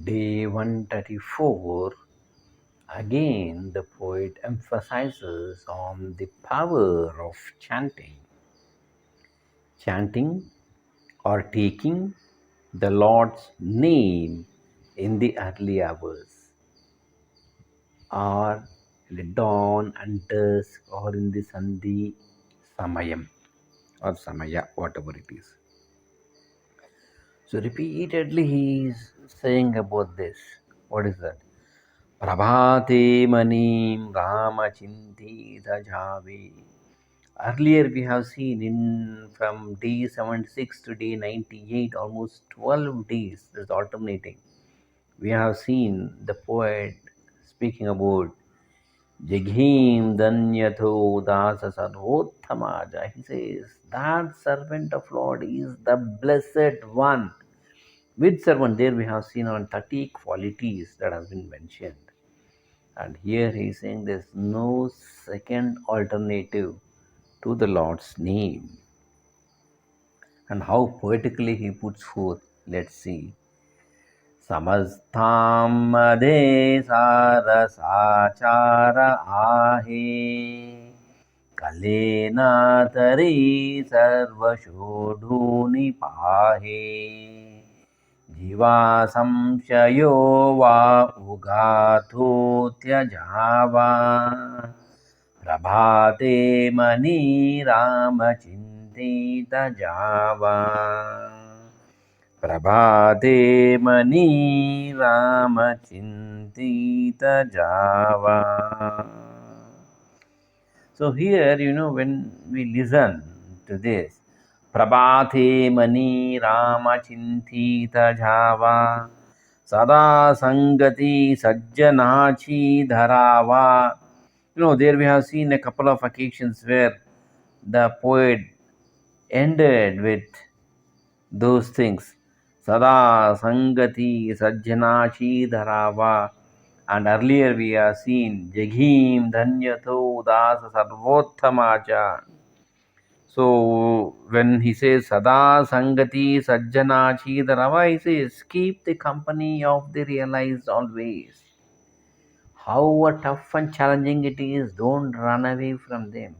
Day 134. Again, the poet emphasizes on the power of chanting. Chanting or taking the Lord's name in the early hours, or in the dawn and dusk, or in the Sandhi Samayam or Samaya, whatever it is. So repeatedly he is saying about this. What is that? Prabhate manim Rama Chintita Jave. Earlier we have seen in from day 76 to day 98, almost 12 days, there's alternating. We have seen the poet speaking about Jaghim Danyatho Dasa Sarvottamaja. He says that servant of Lord is the blessed one. With servant, there we have seen on 30 qualities that has been mentioned. And here he is saying there's no second alternative to the Lord's name. And how poetically he puts forth. Let's see. समस्तां मदे सारसाचार आहे कलेनातरी सर्वशोढूनि पाहे जीवा संशयो वा उगाथो त्यजावा प्रभाते मनीरामचिन्तित जावा प्रभाते मनीरामचिन्तित जावा. So here, when we listen to this, Prabhate Mani Rama Chintita Java Sada Sangati Sajjanachi Dharava. There we have seen a couple of occasions where the poet ended with those things. Sada Sangati Sajjanachi Dharava. And earlier we have seen Jaghim Dhanyato Dasa Sarvottamacha. So when he says Sada Sangati Sajjanachi Dharava, he says keep the company of the realized always. However tough and challenging it is, don't run away from them.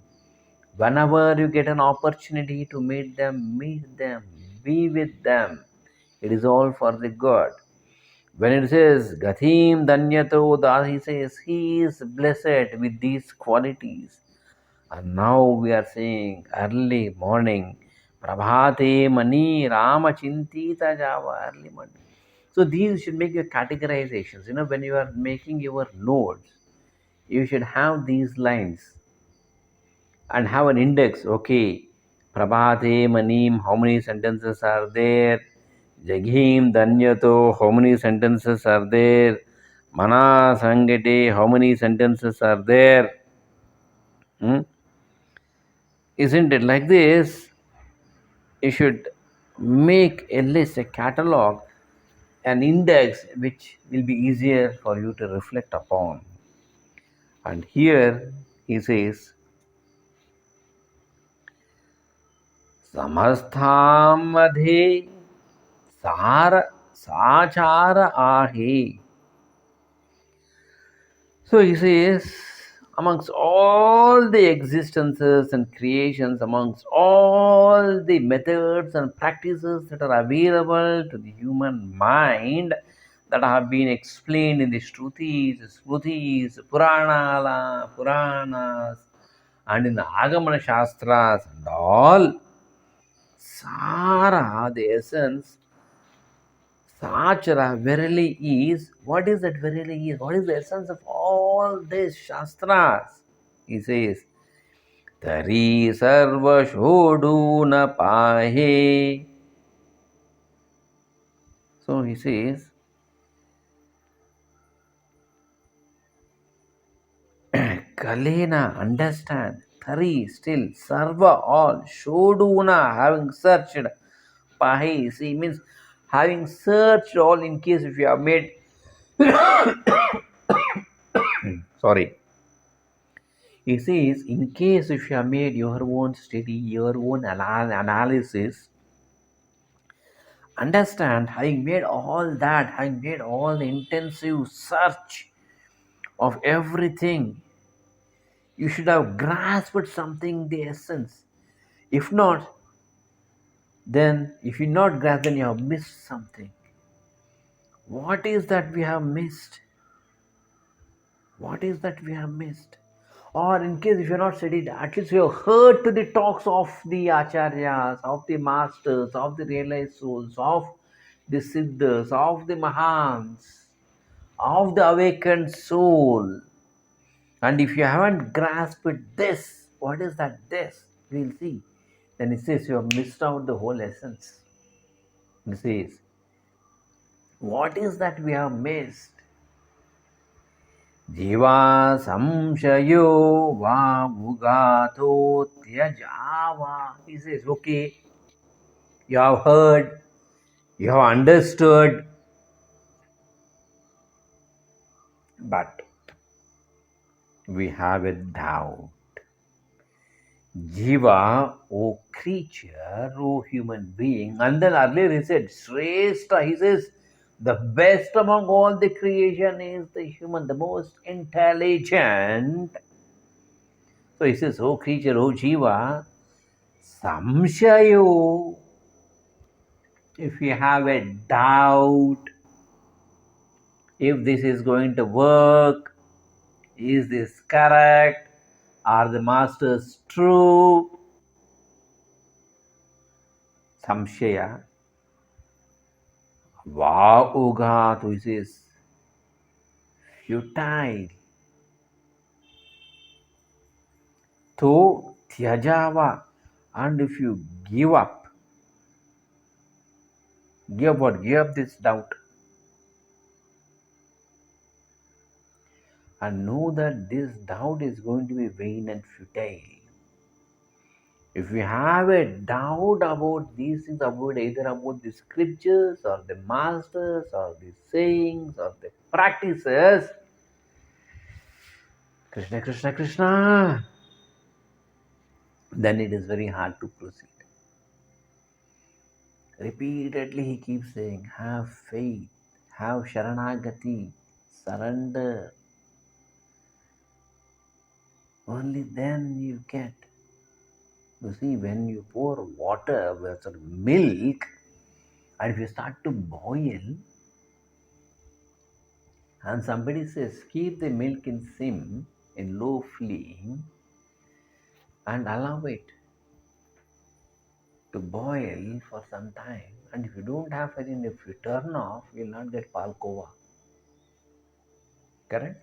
Whenever you get an opportunity to meet them, be with them. It is all for the good. When it says Gathim Danyato Das, he says he is blessed with these qualities. And now we are saying early morning, Prabhate Mani Rama Chintita Java, early morning. So these should make your categorizations. When you are making your notes, you should have these lines and have an index. Okay, Prabhate Manim, how many sentences are there? Jaghim Danyato, how many sentences are there? Mana Sangate, how many sentences are there? Isn't it like this? You should make a list, a catalog, an index which will be easier for you to reflect upon. And here he says, Samastham madhe sara sachara ahe. So he says, amongst all the existences and creations, amongst all the methods and practices that are available to the human mind, that have been explained in the Shrutis, Smritis, Puranas, and in the Agamana Shastras and all, Sara, the essence, Sachara verily is. What is that verily is? What is the essence of all these Shastras? He says, Tari Sarva Shoduna Pahe. So he says, Kalena, understand. Tari, still. Sarva, all. Shoduna, having searched. Pahe, see, means having searched all, in case if you have made sorry, he says, in case if you have made your own study, your own analysis, Understand, having made all that, having made all the intensive search of everything, you should have grasped something, the essence. If not, then if you not grasp, then you have missed something. What is that we have missed? What is that we have missed? Or in case if you're not studied, at least you have heard to the talks of the acharyas, of the masters, of the realized souls, of the siddhas, of the mahans, of the awakened soul. And if you haven't grasped this, what is that this? We'll see. Then it says you have missed out the whole essence. It says, what is that we have missed? Jiva samshayo va bhugato tyajava. He says, okay, you have heard, you have understood, but we have a doubt. Jiva, O creature, O human being. And then earlier he said, Shrestha, he says, the best among all the creation is the human, the most intelligent. So he says, O creature, O Jiva, Samshayo, if you have a doubt, if this is going to work, is this correct? Are the masters true? Samshaya. Va uga, to it is futile. To tyajava. And if you give up what? Give up this doubt. And know that this doubt is going to be vain and futile. If you have a doubt about these things, about either about the scriptures or the masters or the sayings or the practices, Krishna, Krishna, Krishna, then it is very hard to proceed. Repeatedly he keeps saying, have faith, have sharanagati, surrender. Only then you get. You see, when you pour water, sort of milk, and if you start to boil, and somebody says, keep the milk in sim, in low flame, and allow it to boil for some time. And if you don't have faith in, if you turn off, you will not get palkova. Correct?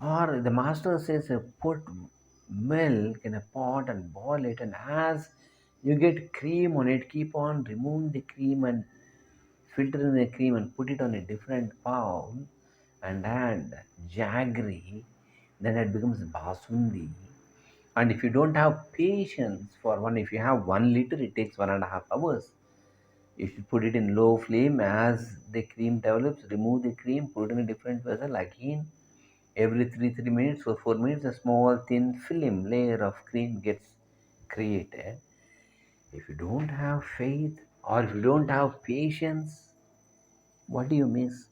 Or the master says, put milk in a pot and boil it, and as you get cream on it, keep on removing the cream and filter in the cream and put it on a different bowl and add jaggery, then it becomes basundi. And if you don't have patience for one, if you have 1 liter, it takes 1.5 hours. You should put it in low flame. As the cream develops, remove the cream, put it in a different vessel. Again, every 3 minutes or 4 minutes, a small thin film layer of cream gets created. If you don't have faith or if you don't have patience, what do you miss?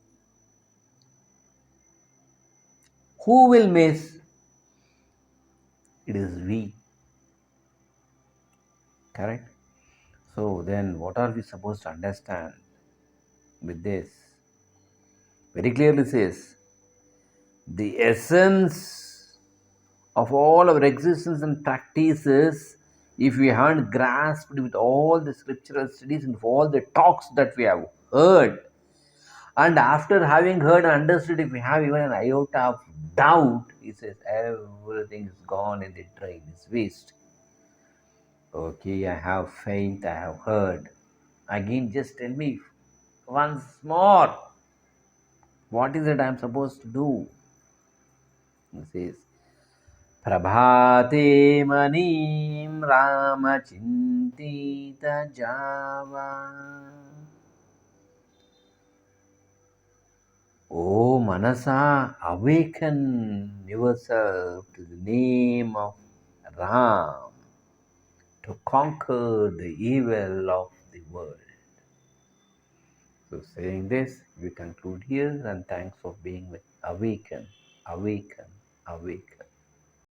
Who will miss? It is we. Correct? So then what are we supposed to understand with this? Very clearly says, the essence of all our existence and practices, if we haven't grasped with all the scriptural studies and all the talks that we have heard, and after having heard and understood, if we have even an iota of doubt, he says everything is gone in the drain, it's waste. Okay, I have faith, I have heard. Again, just tell me once more, what is it I am supposed to do? He says, Prabhate manim Rama chintita java. O Manasa, awaken yourself to the name of Ram to conquer the evil of the world. So, saying this, we conclude here and thanks for being with Awaken, Awaken, Awaken.